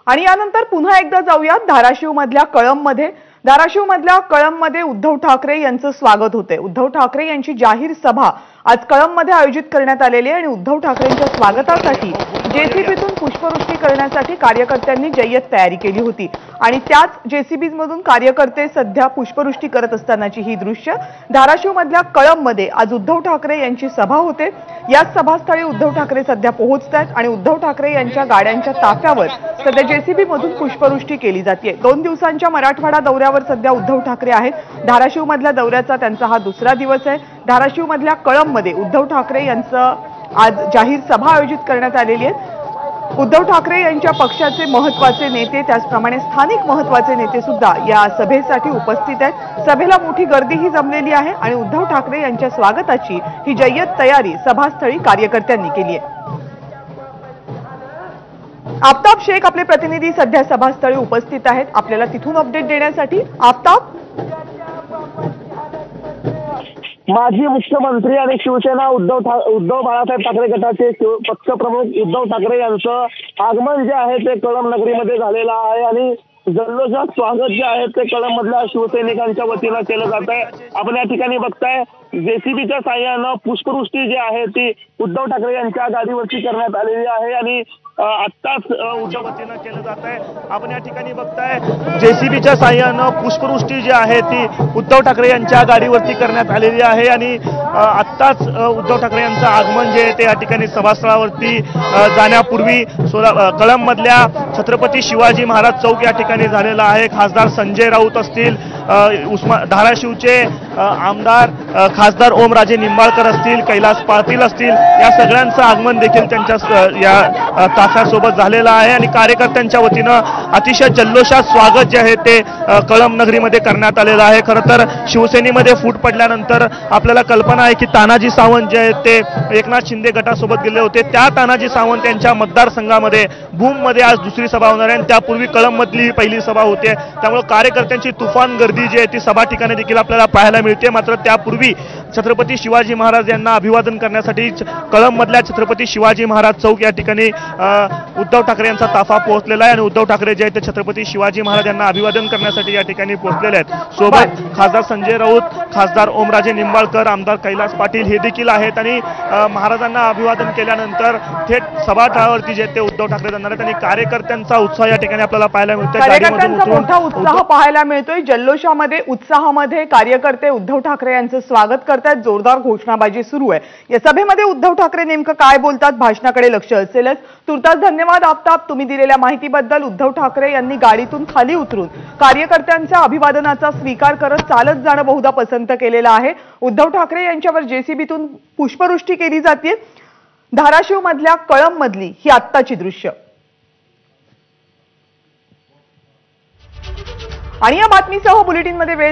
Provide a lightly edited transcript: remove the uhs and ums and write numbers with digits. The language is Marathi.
आणि यानंतर पुन्हा एकदा जाऊयात धाराशिव मधल्या कळंबमध्ये उद्धव ठाकरे यांचं स्वागत होते। उद्धव ठाकरे यांची जाहीर सभा आज कळंबमध्ये आयोजित करण्यात आलेली आहे आणि उद्धव ठाकरेंच्या स्वागतासाठी जेसीबीतून पुष्पवृष्टी करण्यासाठी कार्यकर्त्यांनी जय्यत तयारी केली होती आणि त्याच जेसीबीमधून कार्यकर्ते सध्या पुष्पवृष्टी करत असतानाची ही दृश्य धाराशिव मधल्या कळंबमध्ये आज उद्धव ठाकरे यांची सभा होते। या सभास्थळी उद्धव ठाकरे सध्या पोहोचतात आणि उद्धव ठाकरे यांच्या गाड्यांच्या ताफ्यावर सध्या जेसीबी मधून पुष्पवृष्टी केली जाते। 2 दिवसांच्या मराठवाडा दौऱ्यावर सध्या उद्धव ठाकरे आहेत। धाराशिव मधल्या दौऱ्याचा त्यांचा हा दुसरा दिवस आहे। धाराशिव मधल्या कळंबमध्ये उद्धव ठाकरे यांचं आज जाहीर सभा आयोजित करण्यात आलेली आहे। उद्धव ठाकरे यांच्या पक्षाचे महत्त्वाचे नेते त्याचप्रमाणे स्थानिक महत्त्वाचे नेते सुद्धा या सभेसाठी उपस्थित आहेत। सभेला मोठी गर्दीही जमलेली आहे आणि उद्धव ठाकरे यांच्या स्वागताची ही जय्यत तयारी सभास्थळी कार्यकर्त्यांनी केली आहे। आफताब शेख आपले प्रतिनिधी सध्या सभास्थळी उपस्थित आहेत, आपल्याला तिथून अपडेट देण्यासाठी। आफताब, माजी मुख्यमंत्री आणि शिवसेना उद्धव बाळासाहेब ठाकरे गटाचे पक्षप्रमुख उद्धव ठाकरे यांचं आगमन जे आहे ते कळंब नगरीमध्ये झालेलं आहे आणि जल्लोषात स्वागत जे आहे ते कळंबमधल्या शिवसैनिकांच्या वतीनं केलं जात आहे। आपण या ठिकाणी बघताय जेसीबीच्या साह्यानं पुष्पवृष्टी जी आहे ती उद्धव ठाकरे यांच्या गाडीवरती करण्यात आलेली आहे आणि आत्ताच उद्धव वतीनं केलं जात आहे। आपण या ठिकाणी बघताय जेसीबीच्या साह्यानं पुष्पवृष्टी जी आहे ती उद्धव ठाकरे यांच्या गाडीवरती करण्यात आलेली आहे आणि आत्ताच उद्धव ठाकरे यांचं आगमन जे आहे ते या ठिकाणी सभास्थळावरती जाण्यापूर्वी कळंबमधल्या छत्रपती शिवाजी महाराज चौक या ठिकाणी झालेला आहे। खासदार संजय राऊत असतील, धाराशिवचे आमदार खासदार ओमराजे निंबाळकर असतील, कैलास पाटील असतील, या सगळ्यांचं आगमन देखील त्यांच्या या ताफ्यासोबत झालेलं आहे आणि कार्यकर्त्यांच्या वतीनं अतिशय जल्लोषात स्वागत जे आहे ते कळंब नगरीमध्ये करण्यात आलेलं आहे। खरं तर शिवसेनेमध्ये फूट पडल्यानंतर आपल्याला कल्पना आहे की तानाजी सावंत जे आहेत ते एकनाथ शिंदे गटासोबत गेले होते। त्या तानाजी सावंत यांच्या मतदारसंघामध्ये भूममध्ये आज दुसरी सभा होणार आहे आणि त्यापूर्वी कळंबमधली ही पहिली सभा होते। त्यामुळे कार्यकर्त्यांची तुफान गर्दी जी आहे ती सभा ठिकाणी देखील आपल्याला पाहायला मिळते। मात्र त्यापूर्वी छत्रपती शिवाजी महाराज यांना अभिवादन करण्यासाठी कळंबमधल्या छत्रपती शिवाजी महाराज चौक या ठिकाणी उद्धव ठाकरे यांचा ताफा पोहोचलेला आहे आणि उद्धव ठाकरे जे आहेत ते छत्रपती शिवाजी महाराज यांना अभिवादन करण्यासाठी या ठिकाणी पोहोचलेले आहेत। सोबत खासदार संजय राऊत, खासदार ओमराजे निंबाळकर, आमदार कैलास पाटील हे देखील आहेत आणि महाराजांना अभिवादन केल्यानंतर थेट सभास्थळावरती जे ते उद्धव ठाकरे जाणार आहेत आणि कार्यकर्त्यांचा उत्साह या ठिकाणी आपल्याला पाहायला मिळतोय। कार्यकर्त्यांचा मोठा उत्साह पाहायला मिळतोय। जल्लोषामध्ये उत्साहामध्ये कार्यकर्ते उद्धव ठाकरे यांचं स्वागत करतात, जोरदार घोषणाबाजी सुरू आहे। या सभेमध्ये उद्धव ठाकरे नेमकं काय बोलतात भाषणाकडे लक्ष असेलच। तुर्तास धन्यवाद आफताब, तुम्ही दिलेल्या माहितीबद्दल। उद्धव ठाकरे यांनी गाडीतून खाली उतरून कार्यकर्त्यांच्या अभिवादनाचा स्वीकार करत चालत जाणं बहुधा पसंत केलेलं आहे। उद्धव ठाकरे यांच्यावर जेसीबीतून पुष्पवृष्टी केली जाते। धाराशिव मधल्या कळंबमधली ही आत्ताची दृश्य आणि या बातमीसह बुलेटिनमध्ये वेळ